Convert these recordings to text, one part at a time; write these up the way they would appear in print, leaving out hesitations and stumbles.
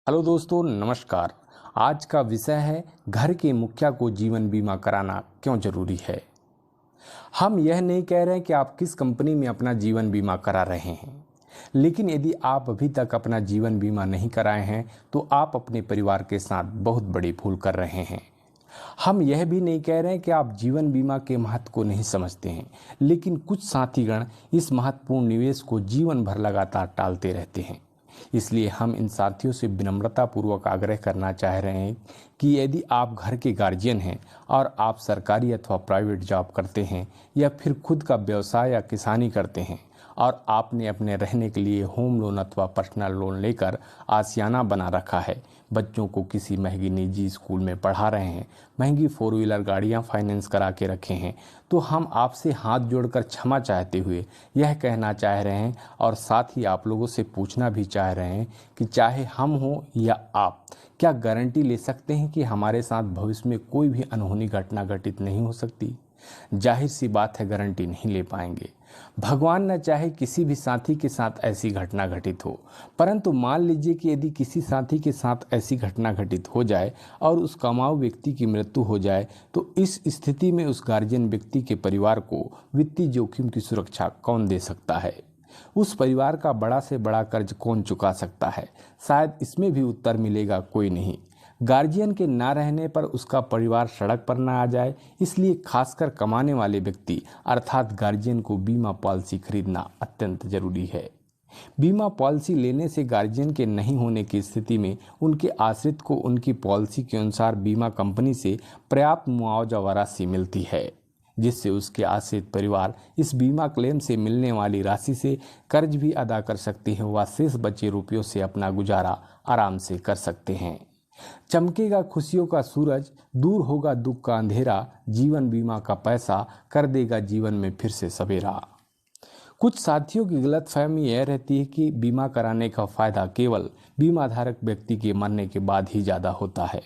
Hello दोस्तों, नमस्कार। आज का विषय है घर के मुखिया को जीवन बीमा कराना क्यों जरूरी है। हम यह नहीं कह रहे कि आप किस कंपनी में अपना जीवन बीमा करा रहे हैं, लेकिन यदि आप अभी तक अपना जीवन बीमा नहीं कराए हैं तो आप अपने परिवार के साथ बहुत बड़ी भूल कर रहे हैं। हम यह भी नहीं कह रहे हैं कि आप जीवन बीमा के महत्व को नहीं समझते हैं, लेकिन कुछ साथीगण इस महत्वपूर्ण निवेश को जीवन भर लगातार टालते रहते हैं। इसलिए हम इन साथियों से विनम्रतापूर्वक आग्रह करना चाह रहे हैं कि यदि आप घर के गार्जियन हैं और आप सरकारी अथवा प्राइवेट जॉब करते हैं या फिर खुद का व्यवसाय या किसानी करते हैं और आपने अपने रहने के लिए होम लोन अथवा पर्सनल लोन लेकर आशियाना बना रखा है, बच्चों को किसी महंगी निजी स्कूल में पढ़ा रहे हैं, महंगी 4 व्हीलर गाड़ियां फाइनेंस करा के रखे हैं, तो हम आपसे हाथ जोड़कर क्षमा चाहते हुए यह कहना चाह रहे हैं और साथ ही आप लोगों से पूछना भी चाह रहे हैं कि चाहे हम हों या आप, क्या गारंटी ले सकते हैं कि हमारे साथ भविष्य में कोई भी अनहोनी घटना घटित नहीं हो सकती। जाहिर सी बात है, गारंटी नहीं ले पाएंगे। भगवान न चाहे किसी भी साथी के साथ ऐसी घटना घटित हो, परंतु मान लीजिए कि यदि किसी साथी के साथ ऐसी घटना घटित हो जाए और उस कमाऊ व्यक्ति की मृत्यु हो जाए, तो इस स्थिति में उस गार्जियन व्यक्ति के परिवार को वित्तीय जोखिम की सुरक्षा कौन दे सकता है। उस परिवार का बड़ा से बड़ा कर्ज कौन चुका सकता है। शायद इसमें भी उत्तर मिलेगा, कोई नहीं। गार्जियन के ना रहने पर उसका परिवार सड़क पर ना आ जाए, इसलिए खासकर कमाने वाले व्यक्ति अर्थात गार्जियन को बीमा पॉलिसी खरीदना अत्यंत जरूरी है। बीमा पॉलिसी लेने से गार्जियन के नहीं होने की स्थिति में उनके आश्रित को उनकी पॉलिसी के अनुसार बीमा कंपनी से पर्याप्त मुआवजा व राशि मिलती है, जिससे उसके आश्रित परिवार इस बीमा क्लेम से मिलने वाली राशि से कर्ज भी अदा कर सकती है व शेष बचे रुपयों से अपना गुजारा आराम से कर सकते हैं। चमकेगा खुशियों का सूरज, दूर होगा दुख का अंधेरा, जीवन बीमा का पैसा कर देगा जीवन में फिर से सवेरा। कुछ साथियों की गलतफहमी यह रहती है कि बीमा कराने का फायदा केवल बीमा धारक व्यक्ति के मरने के बाद ही ज़्यादा होता है।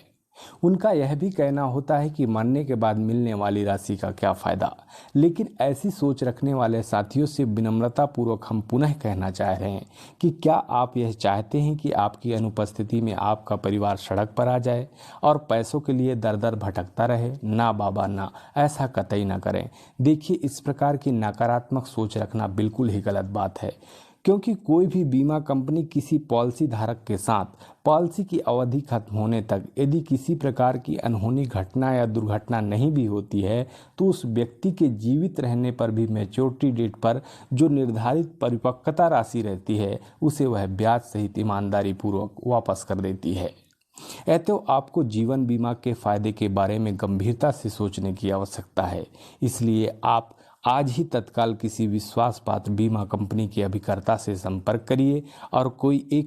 उनका यह भी कहना होता है कि मरने के बाद मिलने वाली राशि का क्या फायदा। लेकिन ऐसी सोच रखने वाले साथियों से विनम्रतापूर्वक हम पुनः कहना चाह रहे हैं कि क्या आप यह चाहते हैं कि आपकी अनुपस्थिति में आपका परिवार सड़क पर आ जाए और पैसों के लिए दर दर भटकता रहे। ना बाबा ना, ऐसा कतई ना करें। देखिए, इस प्रकार की नकारात्मक सोच रखना बिल्कुल ही गलत बात है, क्योंकि कोई भी बीमा कंपनी किसी पॉलिसी धारक के साथ पॉलिसी की अवधि खत्म होने तक यदि किसी प्रकार की अनहोनी घटना या दुर्घटना नहीं भी होती है, तो उस व्यक्ति के जीवित रहने पर भी मैच्योरिटी डेट पर जो निर्धारित परिपक्वता राशि रहती है, उसे वह ब्याज सहित ईमानदारी पूर्वक वापस कर देती है। तो आपको जीवन बीमा के फायदे के बारे में गंभीरता से सोचने की आवश्यकता है। इसलिए आप आज ही तत्काल किसी विश्वास पात्र बीमा कंपनी के अभिकर्ता से संपर्क करिए और कोई एक